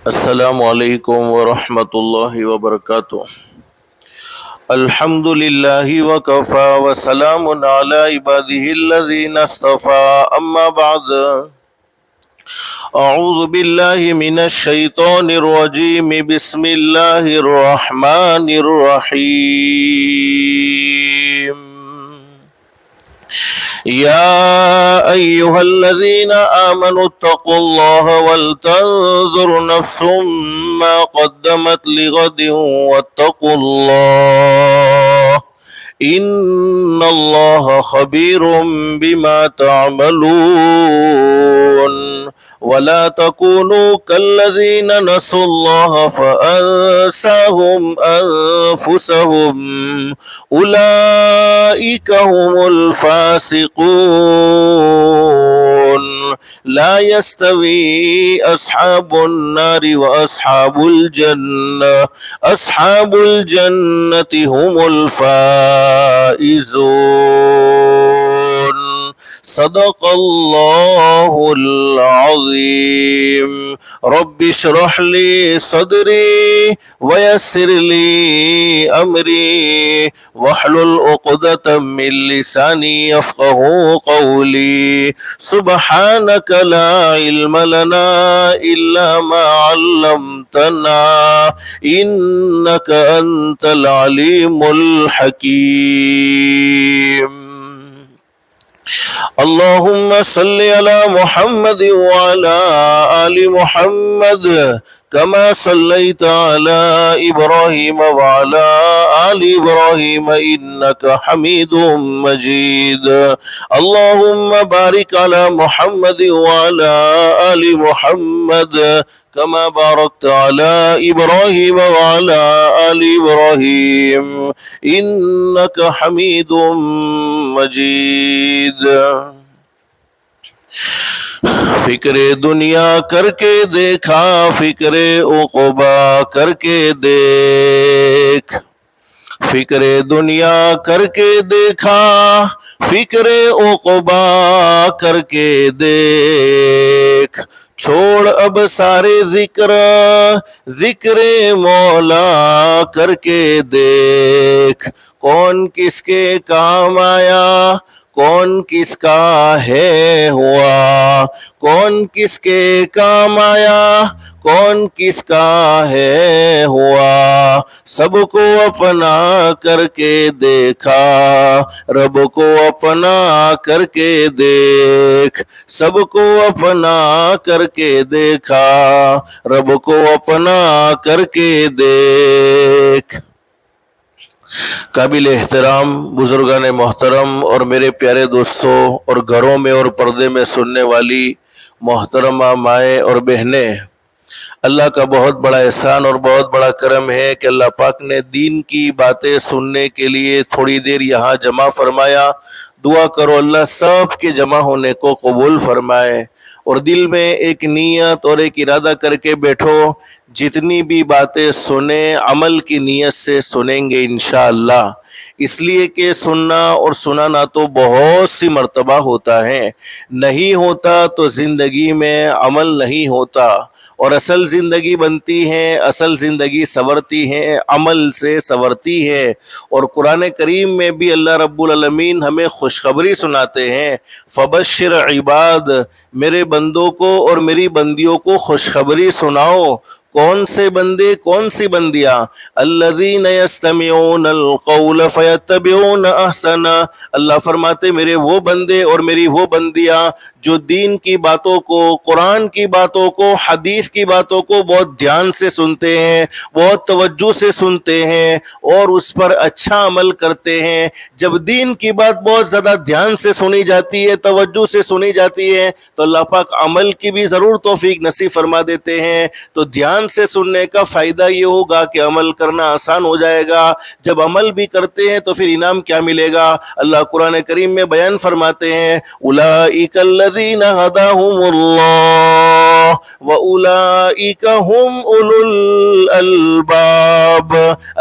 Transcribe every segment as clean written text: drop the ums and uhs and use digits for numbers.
السلام علیکم ورحمۃ اللہ وبرکاتہ۔ الحمد للہ وکفا وسلام علی عبادہ الذین اصطفى، اما بعد، اعوذ باللہ من الشیطان الرجیم، بسم اللہ الرحمن الرحیم۔ یا ایہا الذین آمنوا اتقوا اللہ ولتنظر نفس ما قدمت لغد واتقوا اللہ ان اللہ خبیر بما تعملون ولا تكونوا كالذين نسوا الله فأنساهم أنفسهم أولئك هم الفاسقون لا يستوي أصحاب النار وأصحاب الجنة أصحاب الجنة هم الفائزون صدق اللہ العظیم۔ رب اشرح لی صدری ویسر لی امری واحلل عقدۃ من لسانی یفقہوا قولی۔ سبحانک لا علم لنا الا ما علمتنا انک انت العلیم الحکیم۔ اللہم صلی علی محمد وعلی آل محمد کما صلیت علی ابراہیم وعلی آل ابراہیم انک حمید مجید۔ اللہم بارک علی محمد وعلی آل محمد کما بارکت علی ابراہیم وعلی آل ابراہیم انک حمید مجید۔ فکر دنیا کر کے دیکھا، فکر عقبا کر کے دیکھ، فکر دنیا کر کے دیکھا، فکر عقبا کر کے دیکھ، چھوڑ اب سارے ذکر، ذکر مولا کر کے دیکھ، کون کس کے کام آیا، کون کس کا ہے ہوا، کون کس کے کام آیا، کون کس کا ہے ہوا، سب کو اپنا کر کے دیکھا، رب کو اپنا کر کے دیکھ، سب کو اپنا کر کے دیکھا، رب کو اپنا کر کے دیکھ۔ قابل احترام بزرگان محترم اور میرے پیارے دوستوں اور گھروں میں اور پردے میں سننے والی محترمہ مائیں اور بہنیں، اللہ کا بہت بڑا احسان اور بہت بڑا کرم ہے کہ اللہ پاک نے دین کی باتیں سننے کے لیے تھوڑی دیر یہاں جمع فرمایا۔ دعا کرو اللہ سب کے جمع ہونے کو قبول فرمائے، اور دل میں ایک نیت اور ایک ارادہ کر کے بیٹھو، جتنی بھی باتیں سنیں عمل کی نیت سے سنیں گے انشاءاللہ، اس لیے کہ سننا اور سنانا تو بہت سی مرتبہ ہوتا ہے، نہیں ہوتا تو زندگی میں عمل نہیں ہوتا، اور اصل زندگی بنتی ہے، اصل زندگی سنورتی ہے، عمل سے سنورتی ہے۔ اور قرآن کریم میں بھی اللہ رب العالمین ہمیں خوشخبری سناتے ہیں، فبشر عباد، میرے بندوں کو اور میری بندیوں کو خوشخبری سناؤ۔ کون سے بندے، کون سی بندیاں؟ الذین یستمعون القول فیتبعون احسنہ، اللہ فرماتے میرے وہ بندے اور میری وہ بندیاں جو دین کی باتوں کو، قرآن کی باتوں کو، حدیث کی باتوں کو بہت دھیان سے سنتے ہیں، بہت توجہ سے سنتے ہیں اور اس پر اچھا عمل کرتے ہیں۔ جب دین کی بات بہت زیادہ دھیان سے سنی جاتی ہے، توجہ سے سنی جاتی ہے، تو اللہ پاک عمل کی بھی ضرور توفیق نصیب فرما دیتے ہیں۔ تو دھیان سے سننے کا فائدہ یہ ہوگا کہ عمل کرنا آسان ہو جائے گا، جب عمل بھی کرتے ہیں تو پھر انعام کیا ملے گا؟ اللہ قرآن کریم میں بیان فرماتے ہیں، اولئک الذین ھداھم اللہ وَأُولَئِكَ هُمْ أُولُو الْأَلْبَابِ۔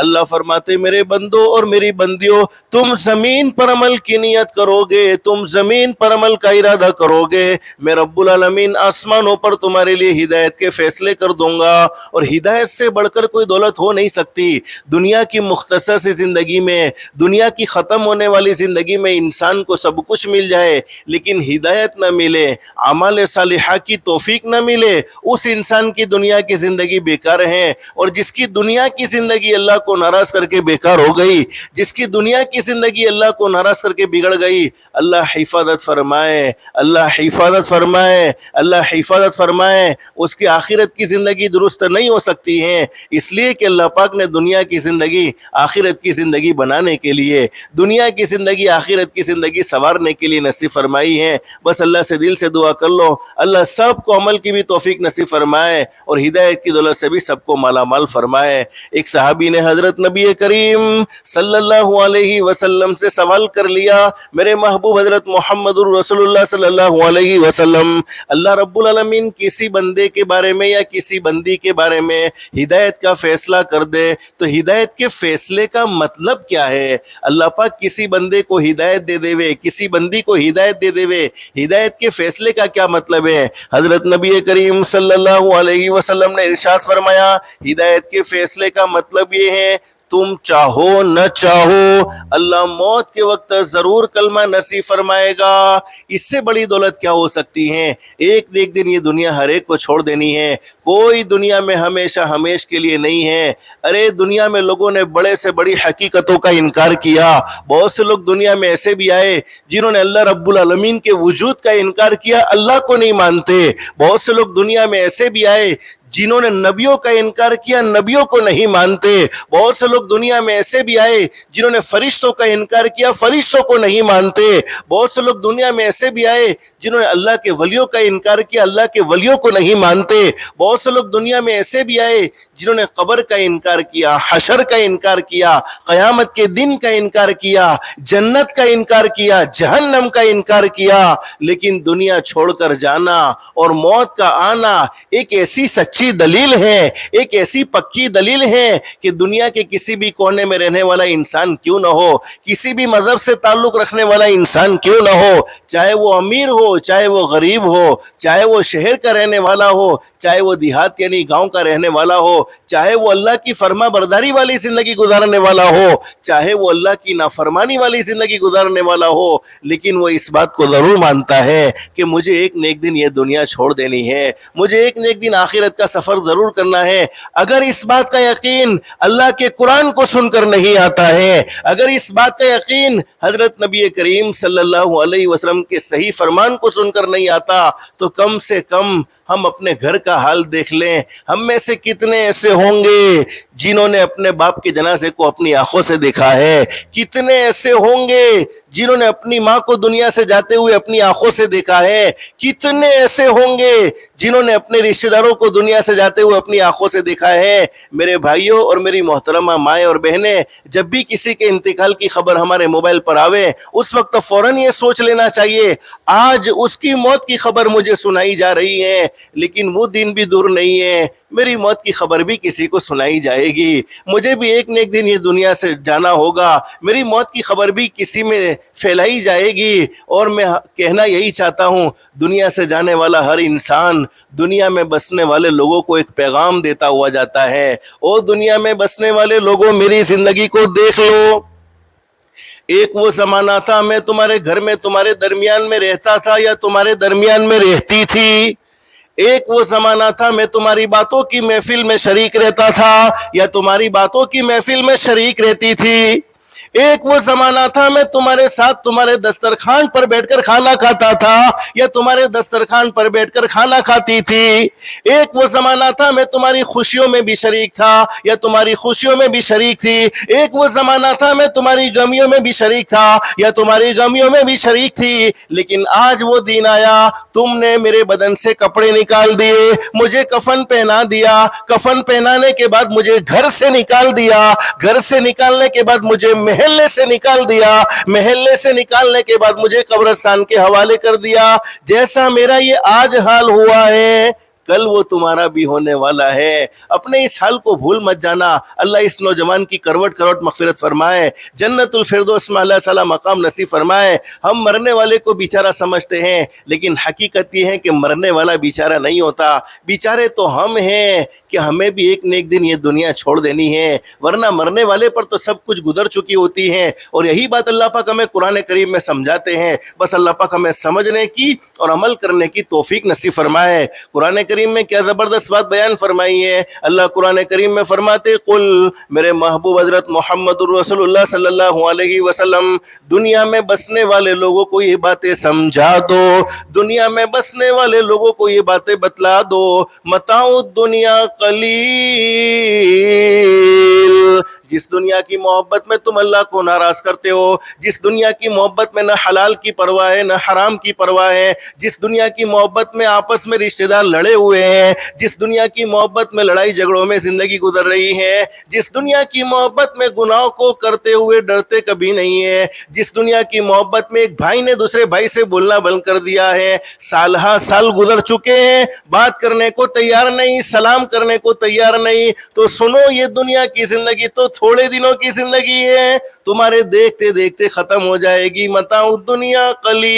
اللہ فرماتے میرے بندوں اور میری بندیوں، تم زمین پر عمل کی نیت کرو گے، تم زمین پر عمل کا ارادہ کرو گے، میں رب العالمین آسمانوں پر تمہارے لیے ہدایت کے فیصلے کر دوں گا، اور ہدایت سے بڑھ کر کوئی دولت ہو نہیں سکتی۔ دنیا کی مختصر سی زندگی میں، دنیا کی ختم ہونے والی زندگی میں انسان کو سب کچھ مل جائے لیکن ہدایت نہ ملے، اعمال صالحہ کی توفیق نہ ملے، اس انسان کی دنیا کی زندگی بیکار ہے۔ اور جس کی دنیا کی زندگی اللہ کو ناراض کر کے بیکار ہو گئی، جس کی دنیا کی زندگی اللہ کو ناراض کر کے بگڑ گئی، اللہ حفاظت فرمائے، اللہ حفاظت فرمائے، اللہ حفاظت فرمائے، اس کی آخرت کی زندگی درست نہیں ہو سکتی ہے، اس لیے کہ اللہ پاک نے دنیا کی زندگی آخرت کی زندگی بنانے کے لیے، دنیا کی زندگی آخرت کی زندگی سنوارنے کے لیے نصیب فرمائی ہے۔ بس اللہ سے دل سے دعا کر لو، اللہ سب کو عمل کی بھی توفیق نصیب فرمائے اور ہدایت کی دولت سے بھی سب کو مالا مال فرمائے۔ ایک صحابی نے حضرت نبی کریم صلی اللہ علیہ وسلم سے سوال کر لیا، میرے محبوب حضرت محمد الرسول اللہ صلی اللہ علیہ وسلم، اللہ رب العالمین کسی بندے کے بارے میں یا کسی بندی کے بارے میں ہدایت کا فیصلہ کر دے تو ہدایت کے فیصلے کا مطلب کیا ہے؟ اللہ پاک کسی بندے کو ہدایت دے دے وے، کسی بندی کو ہدایت دے دے وے، ہدایت کے فیصلے کا کیا مطلب ہے؟ حضرت نبی کریم صلی اللہ علیہ وسلم نے ارشاد فرمایا، ہدایت کے فیصلے کا مطلب یہ ہے تم چاہو نہ چاہو اللہ موت کے وقت ضرور کلمہ نصیب فرمائے گا۔ اس سے بڑی دولت کیا ہو سکتی ہے؟ ایک دن یہ دنیا ہر ایک کو چھوڑ دینی ہے، کوئی دنیا میں ہمیشہ ہمیش کے لیے نہیں ہے۔ ارے دنیا میں لوگوں نے بڑے سے بڑی حقیقتوں کا انکار کیا، بہت سے لوگ دنیا میں ایسے بھی آئے جنہوں نے اللہ رب العالمین کے وجود کا انکار کیا، اللہ کو نہیں مانتے۔ بہت سے لوگ دنیا میں ایسے بھی آئے جنہوں نے نبیوں کا انکار کیا، نبیوں کو نہیں مانتے۔ بہت سے لوگ دنیا میں ایسے بھی آئے جنہوں نے فرشتوں کا انکار کیا، فرشتوں کو نہیں مانتے۔ بہت سے لوگ دنیا میں ایسے بھی آئے جنہوں نے اللہ کے ولیوں کا انکار کیا، اللہ کے ولیوں کو نہیں مانتے۔ بہت سے لوگ دنیا میں ایسے بھی آئے جنہوں نے قبر کا انکار کیا، حشر کا انکار کیا، قیامت کے دن کا انکار کیا، جنت کا انکار کیا، جہنم کا انکار کیا۔ لیکن دنیا چھوڑ کر جانا اور موت کا آنا ایک ایسی سچی دلیل ہے، ایک ایسی پکی دلیل ہے کہ دنیا کے کسی بھی کونے میں رہنے والا انسان کیوں نہ ہو، کسی بھی مذہب سے تعلق رکھنے والا انسان کیوں نہ ہو، چاہے وہ امیر ہو، چاہے وہ غریب ہو، چاہے وہ شہر کا رہنے والا ہو، چاہے وہ دیہات یعنی گاؤں کا رہنے والا ہو، چاہے وہ اللہ کی فرما برداری والی زندگی گزارنے والا ہو، چاہے وہ اللہ کی نافرمانی والی زندگی گزارنے والا ہو، لیکن وہ اس بات کو ضرور مانتا ہے کہ مجھے ایک نہ ایک دن یہ دنیا چھوڑ دینی ہے، مجھے ایک نہ ایک دن آخرت کا سفر ضرور کرنا ہے۔ اگر اس بات کا یقین اللہ کے قرآن کو سن کر نہیں آتا ہے، اگر اس بات کا یقین حضرت نبی کریم صلی اللہ علیہ وسلم کے صحیح فرمان کو سن کر نہیں آتا تو کم سے کم ہم اپنے گھر کا حال دیکھ لیں۔ ہم میں سے کتنے ایسے ہوں گے جنہوں نے اپنے باپ کے جنازے کو اپنی آنکھوں سے دیکھا ہے؟ کتنے ایسے ہوں گے جنہوں نے اپنی ماں کو دنیا سے جاتے ہوئے اپنی آنکھوں سے دیکھا ہے؟ کتنے ایسے ہوں گے جنہوں نے اپنے رشتہ داروں کو دنیا سے جاتے ہوئے اپنی آنکھوں سے دیکھا ہے؟ میرے بھائیوں اور میری محترمہ مائیں اور بہنیں، جب بھی کسی کے انتقال کی خبر ہمارے موبائل پر آوے اس وقت فوراً یہ سوچ لینا چاہیے آج اس کی موت کی خبر مجھے سنائی جا رہی ہے، لیکن وہ دن بھی دور نہیں ہے، میری موت کی خبر بھی کسی کو سنائی جائے گی، مجھے بھی ایک نہ ایک دن یہ دنیا سے جانا ہوگا، میری موت کی خبر بھی کسی میں پھیلائی جائے گی۔ اور میں کہنا یہی چاہتا ہوں، دنیا سے جانے والا ہر انسان دنیا میں بسنے والے لوگوں کو ایک پیغام دیتا ہوا جاتا ہے، اور دنیا میں بسنے والے لوگوں میری زندگی کو دیکھ لو، ایک وہ زمانہ تھا میں تمہارے گھر میں تمہارے درمیان میں رہتا تھا یا تمہارے درمیان میں رہتی تھی، ایک وہ زمانہ تھا میں تمہاری باتوں کی محفل میں شریک رہتا تھا یا تمہاری باتوں کی محفل میں شریک رہتی تھی، ایک وہ زمانہ تھا میں تمہارے ساتھ تمہارے دسترخوان پر بیٹھ کر کھانا کھاتا تھا یا تمہارے دسترخوان پر بیٹھ کر کھانا کھاتی تھی، ایک وہ زمانہ تھا میں تمہاری خوشیوں میں بھی شریک تھا یا تمہاری خوشیوں میں بھی شریک تھی، ایک وہ زمانہ تھا میں تمہاری غمیوں میں بھی شریک تھا یا تمہاری غمیوں میں بھی شریک تھی، لیکن آج وہ دن آیا تم نے میرے بدن سے کپڑے نکال دیے، مجھے کفن پہنا دیا، کفن پہنانے کے بعد مجھے گھر سے نکال دیا، گھر سے نکالنے کے بعد مجھے محلے سے نکال دیا، محلے سے نکالنے کے بعد مجھے قبرستان کے حوالے کر دیا۔ جیسا میرا یہ آج حال ہوا ہے کل وہ تمہارا بھی ہونے والا ہے۔ اپنے اس حال کو بھول مت جانا۔ اللہ اس نوجوان کی کروٹ کروٹ مغفرت فرمائے، جنت الفردوس میں اللہ تعالیٰ مقام نصیب فرمائے۔ ہم مرنے والے کو بیچارہ سمجھتے ہیں، لیکن حقیقت یہ ہے کہ مرنے والا بیچارہ نہیں ہوتا، بیچارے تو ہم ہیں کہ ہمیں بھی ایک نہ ایک دن یہ دنیا چھوڑ دینی ہے، ورنہ مرنے والے پر تو سب کچھ گزر چکی ہوتی ہے۔ اور یہی بات اللہ پاک ہمیں قرآن کریم میں سمجھاتے ہیں۔ بس اللہ پاک ہمیں سمجھنے کی اور عمل کرنے کی توفیق نصیب فرمائے۔ قرآن کریم میں کیا زبردست بات بیان فرمائی ہے۔ اللہ قرآن کریم میں فرماتے، قل، میرے محبوب حضرت محمد رسول اللہ صلی اللہ علیہ وسلم، دنیا میں بسنے والے لوگوں کو یہ باتیں سمجھا دو، دنیا میں بسنے والے لوگوں کو یہ باتیں بتلا دو، متاع الدنیا قلیل، جس دنیا کی محبت میں تم اللہ کو ناراض کرتے ہو، جس دنیا کی محبت میں نہ حلال کی پرواہ ہے نہ حرام کی پرواہ ہے، جس دنیا کی محبت میں آپس میں رشتہ دار لڑے ہوئے ہیں، جس دنیا کی محبت میں لڑائی جھگڑوں میں زندگی گزر رہی ہے، جس دنیا کی محبت میں گناہوں کو کرتے ہوئے ڈرتے کبھی نہیں ہے، جس دنیا کی محبت میں ایک بھائی نے دوسرے بھائی سے بولنا بند کر دیا ہے، سال ہا سال گزر چکے ہیں، بات کرنے کو تیار نہیں، سلام کرنے کو تیار نہیں، تو سنو، یہ دنیا کی زندگی تو تھوڑے دنوں کی زندگی ہے، تمہارے دیکھتے دیکھتے ختم ہو جائے گی، متاع الدنیا قلیل،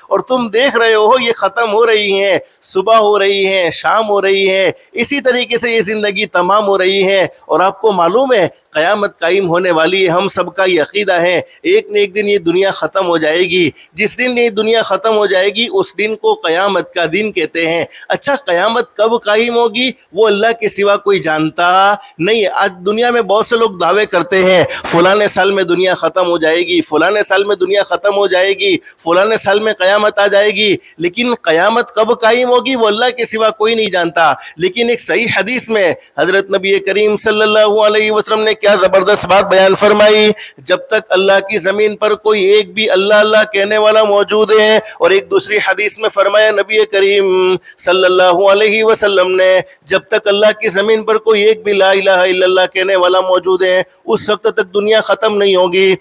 اور تم دیکھ رہے ہو یہ ختم ہو رہی ہیں، صبح ہو رہی ہے، شام ہو رہی ہے، اسی طریقے سے یہ زندگی تمام ہو رہی ہے، اور آپ کو معلوم ہے قیامت قائم ہونے والی ہے، ہم سب کا یہ عقیدہ ہے، ایک نہ ایک دن یہ دنیا ختم ہو جائے گی، جس دن یہ دنیا ختم ہو جائے گی اس دن کو قیامت کا دن کہتے ہیں۔ اچھا، قیامت کب قائم ہوگی وہ اللہ کے سوا کوئی جانتا نہیں ہے۔ آج دنیا میں بہت سے لوگ دعوے کرتے ہیں فلاں سال میں دنیا ختم ہو جائے گی، فلاں سال میں دنیا ختم ہو جائے گی، فلاں سال میں قیامت آ جائے گی، لیکن قیامت کب قائم ہوگی وہ اللہ کے سوا کوئی نہیں جانتا۔ لیکن ایک صحیح حدیث میں حضرت نبی کریم صلی اللہ علیہ وسلم نے کیا زبردست بات بیان فرمائی، جب تک اللہ کی زمین پر کوئی ایک بھی اللہ اللہ کہنے والا موجود ہے، اور ایک دوسری حدیث میں فرمایا نبی کریم صلی اللہ علیہ وسلم نے، جب تک اللہ کی زمین پر کوئی ایک بھی لا الہ الا اللہ کہنے والا موجود ہے اس وقت تک دنیا ختم نہیں ہوگی،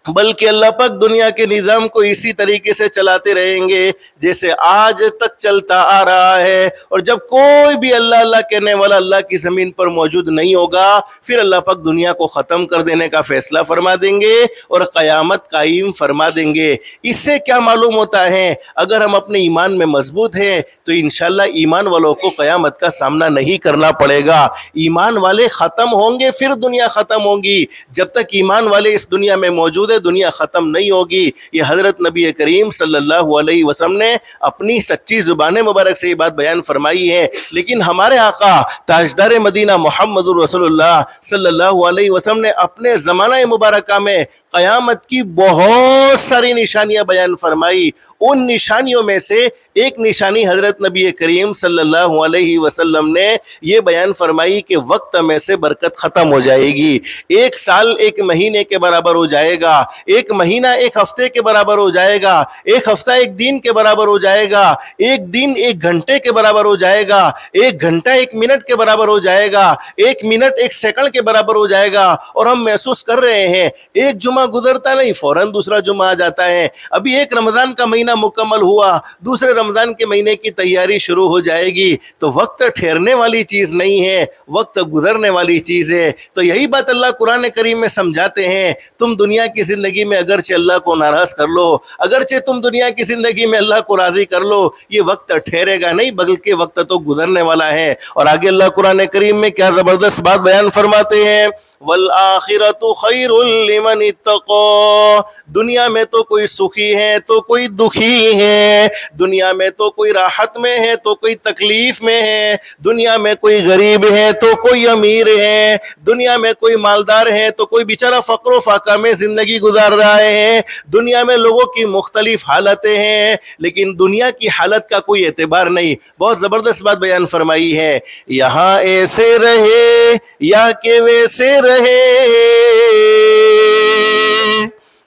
بلکہ اللہ پاک دنیا کے نظام کو اسی طریقے سے چلاتے رہیں گے جیسے آج تک چلتا آ رہا ہے، اور جب کوئی بھی اللہ اللہ کہنے والا اللہ کی زمین پر موجود نہیں ہوگا پھر اللہ پاک دنیا کو ختم کر دینے کا فیصلہ فرما دیں گے اور قیامت قائم فرما دیں گے۔ اس سے کیا معلوم ہوتا ہے، اگر ہم اپنے ایمان میں مضبوط ہیں تو انشاءاللہ ایمان والوں کو قیامت کا سامنا نہیں کرنا پڑے گا۔ ایمان والے ختم ہوں گے پھر دنیا ختم ہوگی، جب تک ایمان والے اس دنیا میں موجود دنیا ختم نہیں ہوگی۔ یہ حضرت نبی کریم صلی اللہ علیہ وسلم نے اپنی سچی زبان مبارک سے یہ بات بیان فرمائی ہے، لیکن ہمارے آقا تاجدار مدینہ محمد رسول اللہ صلی اللہ علیہ وسلم نے اپنے زمانہ مبارکہ میں قیامت کی بہت ساری نشانیاں بیان فرمائی۔ ان نشانیوں میں سے ایک نشانی حضرت نبی کریم صلی اللہ علیہ وسلم نے یہ بیان فرمائی کہ وقت میں سے برکت ختم ہو جائے گی، ایک سال ایک مہینے کے برابر ہو جائے گا، ایک مہینہ ایک ہفتے کے برابر ہو جائے گا، ایک ہفتہ ایک دن کے برابر ہو جائے گا، ایک دن ایک گھنٹے کے برابر ہو جائے گا، ایک گھنٹہ ایک منٹ کے برابر ہو جائے گا، ایک منٹ ایک سیکنڈ کے برابر ہو جائے گا، اور ہم محسوس کر رہے ہیں ایک جمعہ گزرتا نہیں فوراً دوسرا جمعہ آ جاتا ہے، ابھی ایک رمضان کا مہینہ مکمل ہوا، دوسرے رمضان کے مہینے کی تیاری شروع ہو جائے گی۔ تو وقت ٹھہرنے والی چیز نہیں ہے، وقت گزرنے والی چیز ہے۔ تو یہی بات اللہ قرآن کریم میں سمجھاتے ہیں، تم دنیا کی زندگی میں اگرچہ اللہ کو ناراض کر لو، اگرچہ تم دنیا کی زندگی میں اللہ کو راضی کر لو، یہ وقت ٹھہرے گا نہیں بلکہ وقت تو گزرنے والا ہے۔ اور آگے اللہ قرآن کریم میں کیا زبردست بات بیان فرماتے ہیں، وَالْآخِرَةُ خَيْرٌ لِمَنِ اتَّقَىٰ، دنیا میں تو کوئی سخی ہے تو کوئی دکھی ہے، دنیا میں تو کوئی راحت میں ہے تو کوئی تکلیف میں ہے، دنیا میں کوئی غریب ہے تو کوئی امیر ہے، دنیا میں کوئی مالدار ہے تو کوئی بیچارہ فقر و فاقہ میں زندگی گزار رہا ہے، دنیا میں لوگوں کی مختلف حالتیں ہیں، لیکن دنیا کی حالت کا کوئی اعتبار نہیں۔ بہت زبردست بات بیان فرمائی ہے، یہاں ایسے رہے یا کہ ویسے رہے،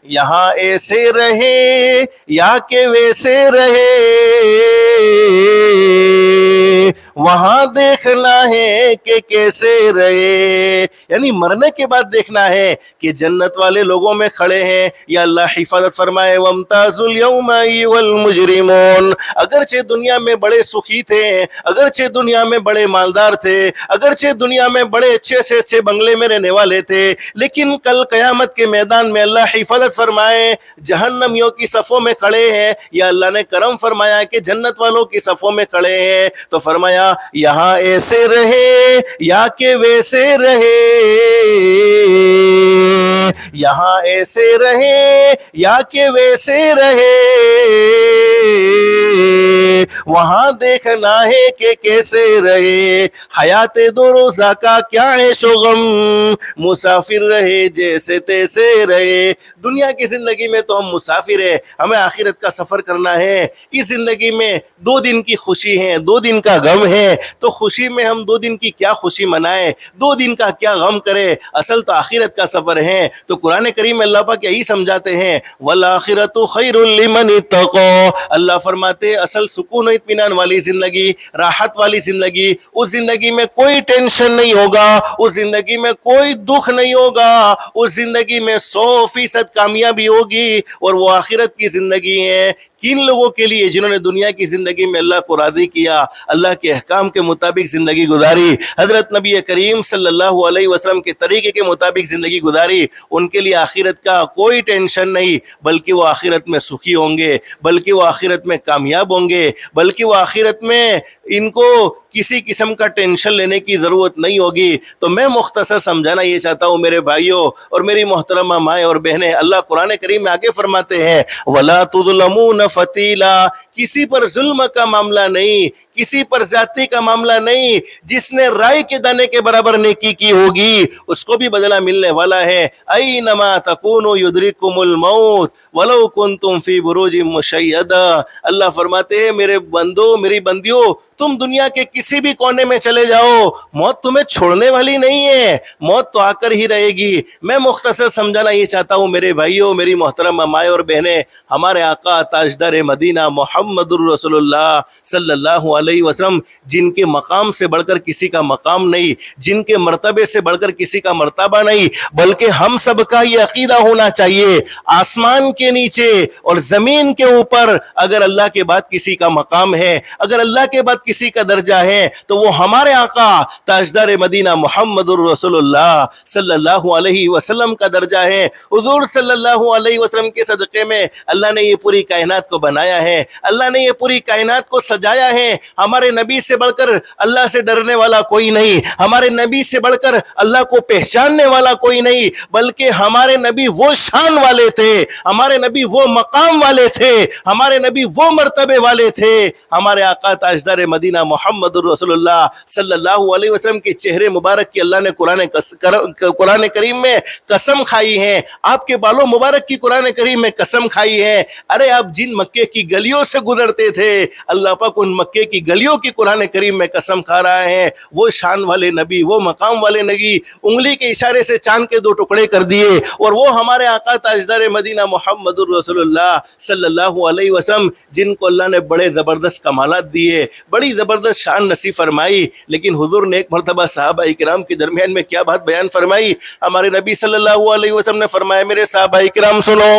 یہاں ایسے رہے یا کہ ویسے رہے، وہاں دیکھنا ہے کہ کیسے رہے، یعنی مرنے کے بعد دیکھنا ہے کہ جنت والے لوگوں میں کھڑے ہیں یا اللہ حفاظت فرمائے وَامْتَازُوا الْيَوْمَ أَيُّهَا الْمُجْرِمُونَ، اگرچہ دنیا میں بڑے سخی تھے، اگرچہ دنیا میں بڑے مالدار تھے، اگرچہ دنیا میں بڑے اچھے سے اچھے بنگلے میں رہنے والے تھے، لیکن کل قیامت کے میدان میں اللہ حفاظت فرمائے جہنمیوں کی صفوں میں کھڑے ہیں یا اللہ نے کرم فرمایا کہ جنت والوں کی صفوں میں کھڑے ہیں، تو فرمایا یہاں ایسے رہے یا کہ ویسے رہے، یہاں ایسے رہے یا کہ ویسے رہے، وہاں دیکھنا ہے کہ کیسے رہے، حیات دو روزہ کا کیا ہے غم، مسافر رہے جیسے تیسے رہے۔ دنیا کی زندگی میں تو ہم مسافر ہیں، ہمیں آخرت کا سفر کرنا ہے۔ اس زندگی میں 2 دن کی خوشی ہے، 2 دن کا غم ہے، تو خوشی میں ہم 2 دن کی کیا خوشی منائیں، 2 دن کا کیا غم کرے، اصل تو آخرت کا سفر ہے۔ تو قرآن کریم میں اللہ پاک یہی سمجھاتے ہیں وَالْآخِرَةُ خَيْرٌ لِمَنِ اتَّقَىٰ، اللہ فرماتے اصل سکون و اطمینان والی زندگی، راحت والی زندگی، اس زندگی میں کوئی ٹینشن نہیں ہوگا، اس زندگی میں کوئی دکھ نہیں ہوگا، اس زندگی میں 100% کامیابی ہوگی، اور وہ آخرت کی زندگی ہے کن لوگوں کے لیے جنہوں نے دنیا کی زندگی میں اللہ کو راضی کیا، اللہ کے احکام کے مطابق زندگی گزاری، حضرت نبی کریم صلی اللہ علیہ وسلم کے طریقے کے مطابق زندگی گزاری، ان کے لیے آخرت کا کوئی ٹینشن نہیں، بلکہ وہ آخرت میں سخی ہوں گے، بلکہ وہ آخرت میں کامیاب ہوں گے، بلکہ وہ آخرت میں ان کو کسی قسم کا ٹینشن لینے کی ضرورت نہیں ہوگی۔ تو میں مختصر سمجھانا یہ چاہتا ہوں میرے بھائیوں اور میری محترمہ مائیں اور بہنیں، اللہ قرآن کریم میں آگے فرماتے ہیں وَلَا تُظْلَمُونَ فَتِيلًا، کسی پر ظلم کا معاملہ نہیں، کسی پر زیادتی کا معاملہ نہیں، جس نے رائی کے دانے کے برابر نیکی کی ہوگی اس کو بھی بدلہ ملنے والا ہے۔ اَيْنَمَا تَكُونُوا يُدْرِكْكُمُ الْمَوْتُ وَلَوْ كُنْتُمْ فِي بُرُوجٍ مُّشَيَّدَةٍ، اللہ فرماتے ہیں میرے بندو میری بندیوں، تم دنیا کے کسی بھی کونے میں چلے جاؤ، موت تمہیں چھوڑنے والی نہیں ہے، موت تو آ کر ہی رہے گی۔ میں مختصر سمجھانا یہ چاہتا ہوں میرے بھائیوں، میری محترمہ مائیں اور بہنیں، ہمارے آقا تاجدار مدینہ محمد الرسول اللہ صلی اللہ علیہ وسلم، جن کے مقام سے بڑھ کر کسی کا مقام نہیں، جن کے مرتبے سے بڑھ کر کسی کا مرتبہ نہیں، بلکہ ہم سب کا یہ عقیدہ ہونا چاہیے آسمان کے نیچے اور زمین کے اوپر اگر اللہ کے بعد کسی کا مقام ہے، اگر اللہ کے بعد کسی کا درجہ ہے تو وہ ہمارے آقا تاجدار مدینہ محمد الرسول اللہ صلی اللہ علیہ وسلم کا درجہ ہے۔ حضور صلی اللہ علیہ وسلم کے صدقے میں اللہ نے یہ پوری کائنات کو بنایا ہے، اللہ نے یہ پوری کائنات کو سجایا ہے۔ ہمارے نبی سے بڑھ کر اللہ سے ڈرنے والا کوئی نہیں، ہمارے نبی سے بڑھ کر اللہ کو پہچاننے والا کوئی نہیں، بلکہ ہمارے نبی وہ شان والے تھے، ہمارے نبی وہ مقام والے تھے، ہمارے نبی وہ مرتبے والے تھے۔ ہمارے آقا تاجدار مدینہ محمد الرسول اللہ صلی اللہ علیہ وسلم کے چہرے مبارک کی اللہ نے قرآن کریم میں قسم کھائی ہے، آپ کے بالوں مبارک کی قرآن کریم میں قسم کھائی ہے۔ ارے آپ جن مکے کی گلیوں سے گزرتے تھے، اللہ پاک ان مکے کی گلیوں کی قرآن کریم میں قسم کھا رہا ہے، وہ شان والے نبی، وہ مقام والے نبی انگلی کے اشارے سے چاند کے 2 ٹکڑے کر دیے، اور وہ ہمارے آقا تاجدار مدینہ محمد الرسول اللہ صلی اللہ علیہ وسلم، جن کو اللہ نے بڑے زبردست کمالات دیے، بڑی زبردست شان نصیب فرمائی، لیکن حضور نے ایک مرتبہ صحابہ کرام کے درمیان میں کیا بات بیان فرمائی؟ ہمارے نبی صلی اللہ علیہ وسلم نے فرمایا میرے صحابہ کرام سنو،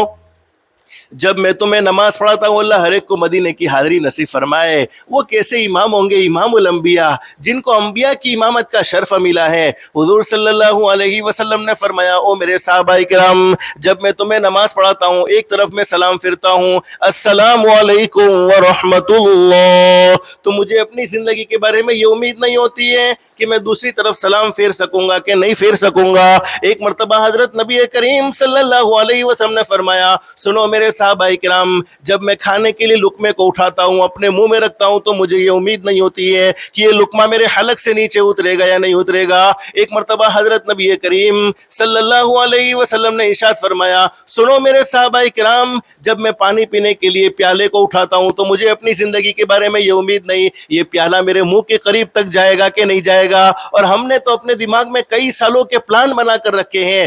جب میں تمہیں نماز پڑھاتا ہوں اللہ ہر ایک کو مدینے کی حاضری نصیب فرمائے۔ وہ کیسے امام ہوں گے؟ امام الانبیاء، جن کو انبیاء کی امامت کا شرف ملا ہے۔ حضور صلی اللہ علیہ وسلم نے فرمایا او میرے صحابہ کرام، جب میں تمہیں نماز پڑھاتا ہوں ایک طرف میں سلام پھرتا ہوں السلام علیکم ورحمۃ اللہ، تو مجھے اپنی زندگی کے بارے میں یہ امید نہیں ہوتی ہے کہ میں دوسری طرف سلام پھیر سکوں گا کہ نہیں پھیر سکوں گا۔ ایک مرتبہ حضرت نبی کریم صلی اللہ علیہ وسلم نے فرمایا سنو میرے صحابہ کرام، جب میں کھانے کے لیے لقمے کو اٹھاتا ہوں اپنے منہ میں رکھتا ہوں تو مجھے یہ امید نہیں ہوتی ہے کہ یہ لقمہ میرے حلق سے نیچے اترے گا یا نہیں اترے گا۔ ایک مرتبہ حضرت نبی کریم صلی اللہ علیہ وسلم نے ارشاد فرمایا سنو میرے صحابہ کرام، جب میں پانی پینے کے لیے پیالے کو اٹھاتا ہوں تو مجھے اپنی زندگی کے بارے میں یہ امید نہیں یہ پیالہ میرے منہ کے قریب تک جائے گا کہ نہیں جائے گا۔ اور ہم نے تو اپنے دماغ میں کئی سالوں کے پلان بنا کر رکھے ہیں،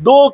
2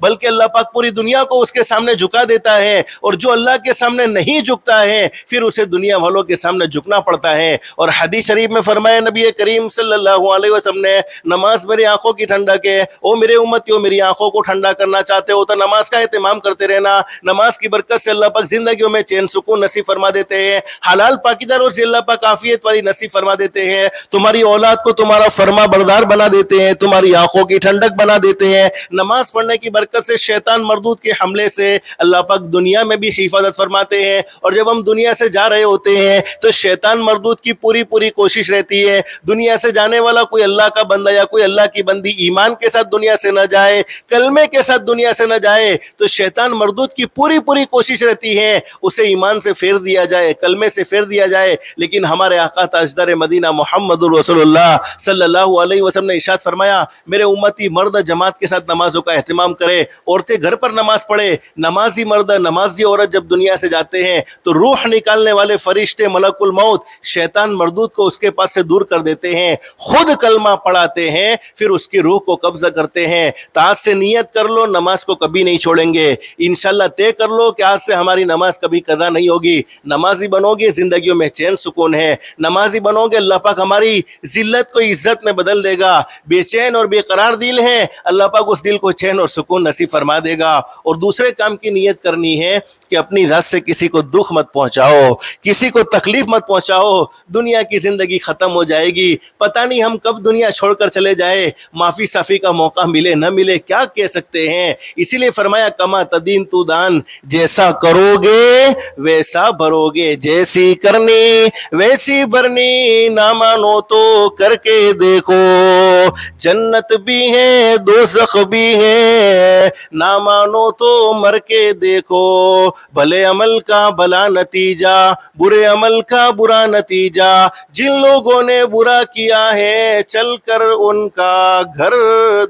بلکہ اللہ پاک پوری دنیا کو اس کے سامنے جھکا دیتا ہے، اور جو اللہ کے سامنے نہیں جھکتا ہے پھر اسے دنیا والوں کے سامنے جھکنا پڑتا ہے۔ اور حدیث شریف میں فرمایا نبی کریم صلی اللہ علیہ وسلم نے، نماز میری آنکھوں کی ٹھنڈک ہے، او میرے امتیوں میری آنکھوں کو ٹھنڈا کرنا چاہتے ہو تو نماز کا اہتمام کرتے رہنا۔ نماز کی برکت سے اللہ پاک زندگیوں میں چین سکون نصیب فرما دیتے ہیں، حلال پاکیزہ روزی اللہ پاک عافیت والی نصیب فرما دیتے ہیں، تمہاری اولاد کو تمہارا فرما بردار بنا دیتے ہیں، تمہاری آنکھوں کی ٹھنڈک بنا دیتے ہیں۔ نماز پڑھنے کی برکت سے شیطان مردود کے حملے سے اللہ پاک دنیا میں بھی حفاظت فرماتے ہیں، اور جب ہم دنیا سے جا رہے ہوتے ہیں تو شیطان مردود کی پوری کوشش رہتی ہے دنیا سے جانے والا کوئی اللہ کا بندہ یا کوئی اللہ کی بندی ایمان کے ساتھ دنیا سے نہ جائے، کلمے کے ساتھ دنیا سے نہ جائے، تو شیطان مردود کی پوری کوشش رہتی ہے اسے ایمان سے پھیر دیا جائے، کلمے سے پھیر دیا جائے۔ لیکن ہمارے آقا تاجدار مدینہ محمد رسول اللہ صلی اللہ علیہ وسلم نے ارشاد فرمایا، میرے امتی مرد جماعت کے ساتھ نمازوں کا اہتمام کرے، عورتیں گھر پر نماز پڑھے، نمازی مرد نمازی عورت جب دنیا سے جاتے ہیں تو روح نکالنے والے فرشتے ملک الموت شیطان مردود کو اس کے پاس سے دور کر دیتے ہیں، خود کلمہ پڑھاتے ہیں، پھر اس کی روح کو قبضہ کرتے ہیں۔ تو آج سے نیت کر لو نماز کو کبھی نہیں چھوڑیں گے، انشاءاللہ طے کر لو کہ آج سے ہماری نماز کبھی قضا نہیں ہوگی۔ نمازی بنو گے زندگیوں میں چین سکون ہے، نمازی بنو گے اللہ پاک ہماری ذلت کو عزت میں بدل دے گا۔ بے چین اور بے قرار دل ہے، اللہ پاک اس دل کو چین اور سکون نصیب فرما دے گا۔ اور دوسرے کام کی نیت کرنی ہے کہ اپنی ذات سے کسی کو دکھ مت پہنچاؤ، کسی کو تکلیف مت پہنچاؤ، دنیا کی زندگی ختم ہو جائے گی، پتہ نہیں ہم کب دنیا چھوڑ کر چلے جائے، معافی صافی کا موقع ملے نہ ملے کیا کہہ سکتے ہیں۔ اسی لیے فرمایا کما تدین تو دان، جیسا کرو گے ویسا بھرو گے، جیسی کرنی ویسی بھرنی، نہ مانو تو کر کے دیکھو، جنت بھی ہے دوزخ بھی ہے، نہ مانو تو مر کے دیکھو، بھلے عمل کا بھلا نتیجہ برے عمل کا برا نتیجہ، جن لوگوں نے برا کیا ہے چل کر ان کا گھر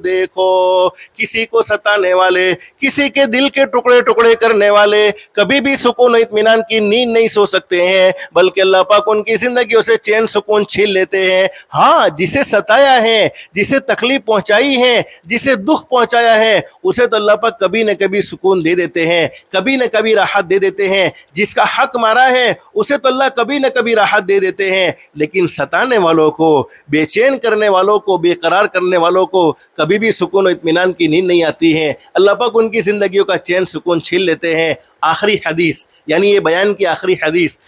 دیکھو۔ کسی کو ستانے والے، کسی کے دل کے ٹکڑے کرنے والے کبھی بھی سکون و اطمینان کی نیند نہیں سو سکتے ہیں، بلکہ اللہ پاک ان کی زندگیوں سے چین سکون چھین لیتے ہیں۔ ہاں، جسے ستایا ہے، جسے تکلیف پہنچائی ہے، جسے دکھ پہنچایا ہے، اسے تو اللہ پاک کبھی نہ کبھی سکون دے دیتے ہیں، کبھی نہ کبھی راحت دے دیتے ہیں۔ جس کا حق مارا ہے اسے تو اللہ کبھی نہ کبھی راحت دے دیتے ہیں، لیکن ستانے والوں کو، بے چین کرنے والوں کو، بے قرار کرنے والوں کو کبھی بھی سکون و اطمینان کی نیند نہیں آتی ہے۔ اللہ پاک ان کی زندگیوں کا چین سکون چھین لیتے ہیں۔ آخری حدیث، یعنی یہ بیان کی آخری حدیث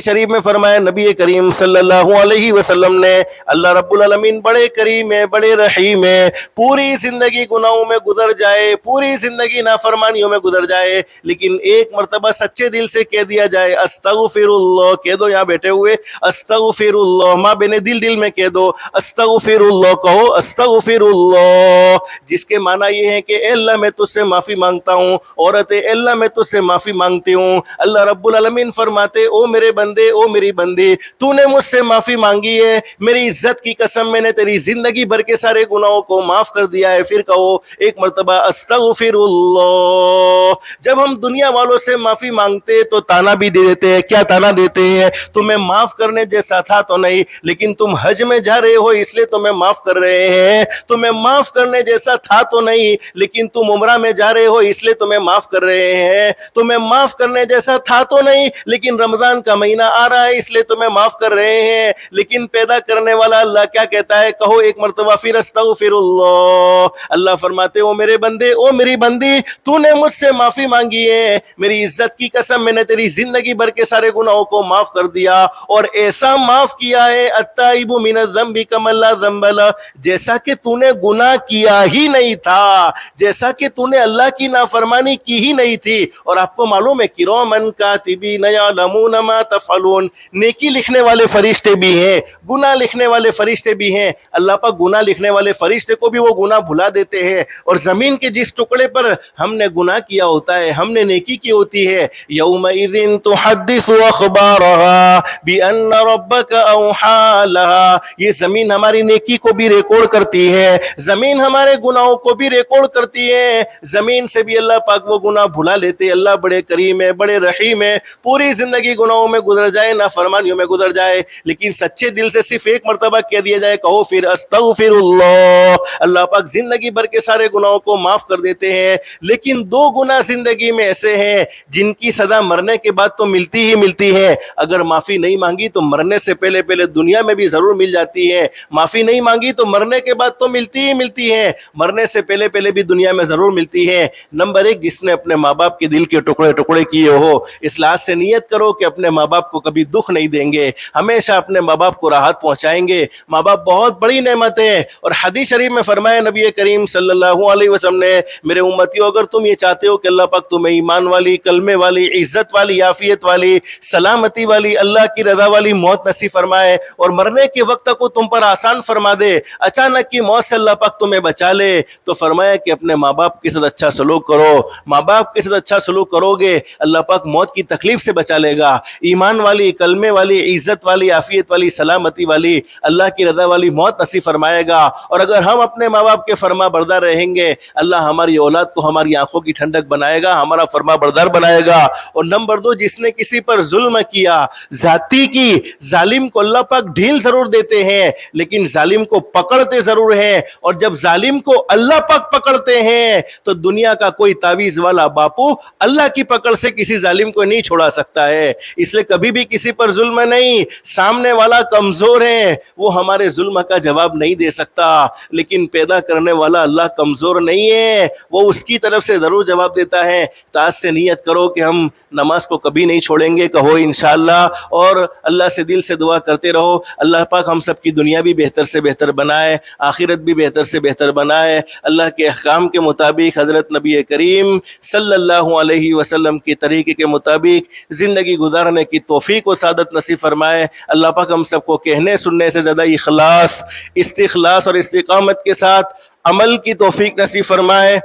شریف میں فرمایا نبی کریم صلی اللہ علیہ وسلم نے، اللہ رب العالمین بڑے کریم ہے، بڑے رحیم ہے، پوری زندگی گناہوں میں گزر جائے، پوری زندگی نافرمانیوں میں گزر جائے، لیکن ایک مرتبہ سچے دل سے کہہ دیا جائے استغفر اللہ، کہہ دو یہاں بیٹھے ہوئے استغفر اللہ، ماں بہن دل میں کہہ دو استغفر اللہ، کہو استغفر اللہ، جس کے معنی یہ ہے کہ اے اللہ میں تجھ سے معافی مانگتا ہوں، عورت اے اللہ میں تجھ سے معافی مانگتی ہوں۔ اللہ رب العالمین فرماتے او میرے بندے، او میری بندی، تو نے مجھ سے معافی مانگی ہے، میری عزت کی قسم میں نے تیری زندگی بھر کے سارے گناہوں کو معاف کر دیا ہے۔ پھر کہو ایک مرتبہ استغفر اللہ۔ جب ہم دنیا والوں سے معافی مانگتے تو تانا بھی دے دیتے ہیں، کیا تانا دیتے ہیں؟ تمہیں معاف کرنے جیسا تھا تو نہیں، لیکن تم حج میں جا رہے ہو اس لیے تمہیں معاف کر رہے ہیں، تمہیں معاف کرنے جیسا تھا تو نہیں، لیکن تم عمرہ میں جا رہے ہو اس لیے تمہیں معاف کر رہے ہیں، تمہیں معاف کرنے جیسا تھا تو نہیں، لیکن رمضان کا مہینہ آ رہا ہے اس لیے تمہیں معاف کر رہے ہیں، لیکن پیدا کرنے والا اللہ کیا کہتا ہے؟ کہو ایک مرتبہ پھر استغفر اللہ۔ اللہ فرماتے او میرے بندے، او میری بندی، تو نے مجھ سے معافی مانگی ہے، میری عزت کی قسم میں نے تیری زندگی بھر کے سارے گناہوں کو معاف کر دیا، اور ایسا معاف کیا ہے التائب من الذنب کمن لا ذنب لہ، جیسا کہ تو نے گناہ کیا ہی نہیں تھا، جیسا کہ تو نے اللہ کی نافرمانی کی ہی نہیں تھی۔ اور آپ کو معلوم ہے کرامن کاتبین یعلمون ما تفعلون، نیکی لکھنے والے فرشتے بھی ہیں، گناہ لکھنے والے فرشتے بھی ہیں، اللہ پاک گناہ لکھنے والے فرشتے کو بھی وہ گناہ بھلا دیتے ہیں، اور زمین کے جس ٹکڑے پر ہم نے گناہ کیا ہوتا ہے, ہم نے نیکی کی ہوتی ہے. یومئذ تحدث اخبارها بان ربک اوحی لها, یہ زمین ہماری نیکی کو بھی ریکارڈ کرتی ہے, زمین ہمارے گناہوں کو بھی ریکارڈ کرتی ہے. زمین سے بھی اللہ پاک وہ گناہ بھلا لیتے. اللہ بڑے کریم ہے, بڑے رحیم ہے. پوری زندگی گناہوں میں گزر جائے, نافرمانیوں میں گزر جائے, لیکن سچے دل سے صرف ایک مرتبہ کہہ دیا جائے, کہو پھر استغفر اللہ, اللہ پاک زندگی بھر کے سارے گناہوں کو معاف کر دیتے ہیں. لیکن دو گناہ زندگی میں ایسے ہیں جن کی سزا مرنے کے بعد تو ملتی ہی ملتی ہے. اگر معافی نہیں مانگی تو مرنے سے پہلے دنیا میں بھی ضرور مل جاتی ہے. معافی نہیں مانگی تو مرنے کے بعد تو ملتی ہی ملتی ہے, مرنے سے پہلے بھی دنیا میں ضرور ملتی ہے. نمبر ایک, جس نے اپنے ماں باپ کے دل کے ٹکڑے ٹکڑے کیے ہو, اس لحاظ سے نیت کرو کہ اپنے ماں باپ کو کبھی دکھ نہیں دیں گے, ہمیشہ اپنے ماں باپ کو راحت پہنچائیں گے. ماں باپ بہت بڑی نعمت ہے. اور حدیث شریف میں فرمایا نبی کریم صلی اللہ علیہ وسلم نے, میرے امتیوں اگر تم یہ چاہتے ہو کہ اللہ پاک تمہیں ایمان والی, کلمے والی, عزت والی, عافیت والی, سلامتی والی, اللہ کی رضا والی موت نصیب فرمائے اور مرنے کے وقت کو تم پر آسان فرما دے, اچانک کی موت سے اللہ پاک تمہیں بچا لے, تو فرمایا کہ اپنے ماں باپ کے ساتھ اچھا سلوک کرو. ماں باپ کے ساتھ اچھا سلوک کرو گے, اللہ پاک موت کی تکلیف سے بچا لے گا. ایمان والی, کلمے والی, عزت والی, عافیت والی, سلامتی والی, اللہ کی رضا والی موت نصیب فرمائے گا. اور اگر ہم اپنے ماں باپ کے فرما بردار رہیں گے, اللہ ہماری اولاد کو ہماری آنکھوں کی ٹھنڈک بنائے گا, ہمارا فرما بردار بنائے گا. اور نمبر دو, جس نے کسی پر ظلم کیا, ذاتی کی, ظالم کو اللہ پاک ڈھیل ضرور دیتے ہیں لیکن ظالم کو پکڑتے ضرور ہیں. اور جب ظالم کو اللہ پاک پکڑتے ہیں تو دنیا کا کوئی تعویذ والا باپو اللہ کی پکڑ سے کسی ظالم کو نہیں چھوڑا سکتا ہے. اس لیے کبھی بھی کسی پر ظلم نہیں. سامنے والا کمزور ہے, وہ ہمارے ظلم کا جواب نہیں دے سکتا, لیکن پیدا کرنے والا اللہ کمزور نہیں ہے, وہ اس کی طرف سے ضرور جواب دیتا ہے. تو آج سے نیت کرو کہ ہم نماز کو کبھی نہیں چھوڑیں گے, کہو انشاءاللہ, اور اللہ سے دل سے دعا کرتے رہو. اللہ پاک ہم سب کی دنیا بھی بہتر سے بہتر بنائے, آخرت بھی بہتر سے بہتر بنائے. اللہ کے احکام کے مطابق حضرت نبی کریم صلی اللہ علیہ وسلم کے طریقے کے مطابق زندگی گزارنے کی توفیق و سعادت نصیب فرمائے. اللہ پاک ہم سب کو کہنے سننے سے زیادہ اخلاص, استخلاص اور استقامت کے ساتھ عمل کی توفیق نصیب فرمائے.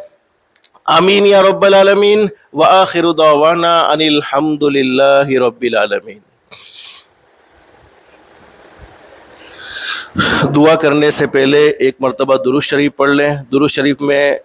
آمین یا رب العالمین. وآخر دعوانا ان الحمد للہ رب العالمین. دعا کرنے سے پہلے ایک مرتبہ درود شریف پڑھ لیں. درود شریف میں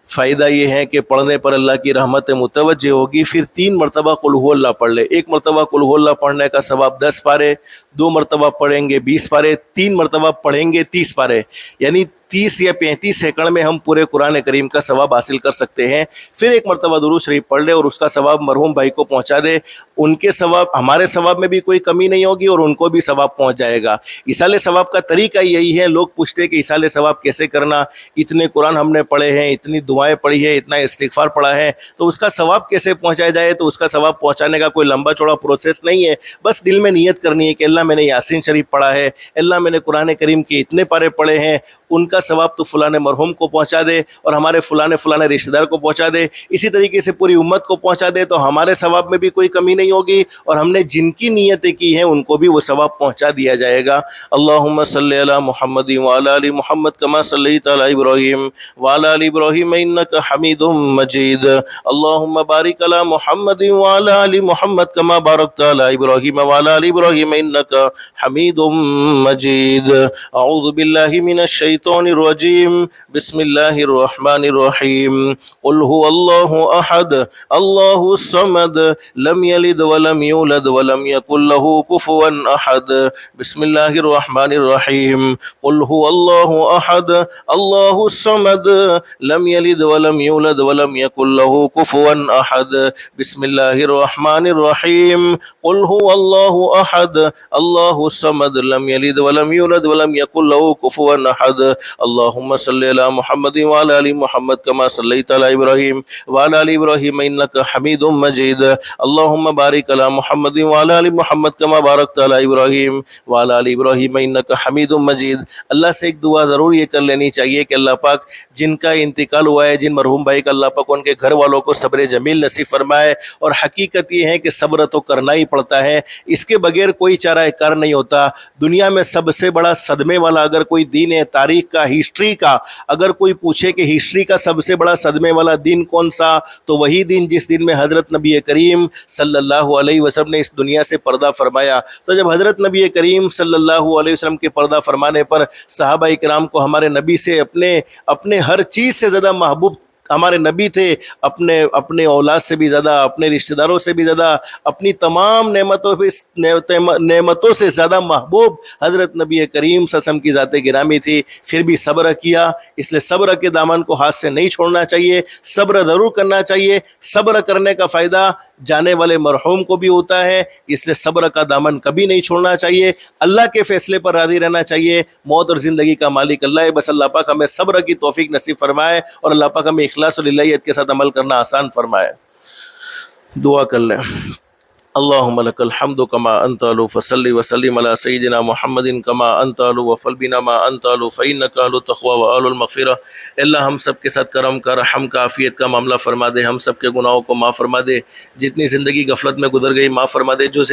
فائدہ یہ ہے کہ پڑھنے پر اللہ کی رحمت متوجہ ہوگی. پھر 3 مرتبہ قل هو اللہ پڑھ لے. ایک مرتبہ قل هو اللہ پڑھنے کا ثواب 10 پارے, 2 مرتبہ پڑھیں گے 20 پارے, 3 مرتبہ پڑھیں گے 30 پارے, یعنی 30 یا 35 سیکنڈ میں ہم پورے قرآن کریم کا ثواب حاصل کر سکتے ہیں. پھر ایک مرتبہ درود شریف پڑھ لے اور اس کا ثواب مرحوم بھائی کو پہنچا دے. ان کے ثواب, ہمارے ثواب میں بھی کوئی کمی نہیں ہوگی اور ان کو بھی ثواب پہنچ جائے گا. ایصال ثواب کا طریقہ یہی ہے. لوگ پوچھتے ہیں کہ ایصال ثواب کیسے کرنا, اتنے قرآن ہم نے پڑھے ہیں, اتنی دعائیں پڑھی ہے, اتنا استغفار پڑھا ہے, تو اس کا ثواب کیسے پہنچایا جائے. تو اس کا ثواب پہنچانے کا کوئی لمبا چوڑا پروسیس نہیں ہے. بس دل میں نیت کرنی ہے کہ اللہ میں نے یاسین شریف پڑھا ہے, اللہ میں نے قرآن کریم کے اتنے پارے پڑھے ہیں, ان کا ثواب تو فلاں مرحوم کو پہنچا دے اور ہمارے فلاں رشتہ دار کو پہنچا دے. اسی طریقے سے پوری امت کو پہنچا دے تو ہمارے ثواب میں بھی کوئی کمی نہیں ہوگی, اور ہم نے جن کی نیتیں کی ہیں ان کو بھی وہ ثواب پہنچا دیا جائے گا. اللہم صلی علی محمد وعلی آل محمد کما صلیت علی ابراہیم وعلی آل ابراہیم انک حمید مجید. اللہم بارک علی محمد وعلی آل محمد کما بارکت علی ابراہیم وعلی آل ابراہیم انک حمید مجید. اعوذ باللہ من الشیطان الرجیم. بسم اللہ الرحمن الرحیم. قل هو اللہ احد اللہ الصمد لم یلد ولم یولد ولم یکن له کفوا احد. بسم اللہ الرحمن الرحیم. قل هو اللہ احد اللہ الصمد لم یلد ولم یولد ولم یکن له کفوا احد. بسم اللہ الرحمن الرحیم. قل هو اللہ احد اللہ الصمد لم یلد ولم یولد ولم یکن له کفوا احد. اللہم صلی علی محمد وعلی آل محمد کما صلیت علی ابراہیم وعلی آل ابراہیم انک حمید مجید. اللہم بارک علی محمد وعلی آل محمد کما بارکت علی ابراہیم وعلی آل ابراہیم انک حمید مجید. اللہ سے ایک دعا ضرور یہ کر لینی چاہیے کہ اللہ پاک جن کا انتقال ہوا ہے, جن مرحوم بھائی کا, اللہ پاک ان کے گھر والوں کو صبر جمیل نصیب فرمائے. اور حقیقت یہ ہے کہ صبر تو کرنا ہی پڑتا ہے, اس کے بغیر کوئی چارہ کار نہیں ہوتا. دنیا میں سب سے بڑا صدمے والا اگر کوئی دین ہے, تاریخ تاریخ کا، ہسٹری کا، اگر کوئی پوچھے کہ ہسٹری کا سب سے بڑا صدمے والا دن کون سا، تو وہی دن جس دن میں حضرت نبی کریم صلی اللہ علیہ وسلم نے اس دنیا سے پردہ فرمایا۔ تو جب حضرت نبی کریم صلی اللہ علیہ وسلم کے پردہ فرمانے پر صحابہ کرام کو ہمارے نبی سے اپنے ہر چیز سے زیادہ محبوب ہمارے نبی تھے، اپنے اولاد سے بھی زیادہ، اپنے رشتہ داروں سے بھی زیادہ، اپنی تمام نعمتوں سے زیادہ محبوب حضرت نبی کریم صلی اللہ علیہ وسلم کی ذات گرامی تھی، پھر بھی صبر کیا۔ اس لیے صبر کے دامن کو ہاتھ سے نہیں چھوڑنا چاہیے، صبر ضرور کرنا چاہیے۔ صبر کرنے کا فائدہ جانے والے مرحوم کو بھی ہوتا ہے، اس لیے صبر کا دامن کبھی نہیں چھوڑنا چاہیے، اللہ کے فیصلے پر راضی رہنا چاہیے۔ موت اور زندگی کا مالک اللہ ہے، بس اللہ پاک ہمیں صبر کی توفیق نصیب فرمائے اور اللہ پاک ہمیں اخلاص اور للہیت کے ساتھ عمل کرنا آسان فرمائے۔ دعا کر لیں۔ اللہم لک الحمد کما انت اہل فصلی وسلم علی سیدنا محمد کما انت اہل وفل بنا ما انت اہل فانک اہل التقوی واہل المغفرہ۔ اللہ ہم سب کے ساتھ کرم کا، رحم کا، عافیت کا معاملہ فرما دے، ہم سب کے گناہوں کو معاف فرما دے، جتنی زندگی غفلت میں گزر گئی معاف فرما دے، جو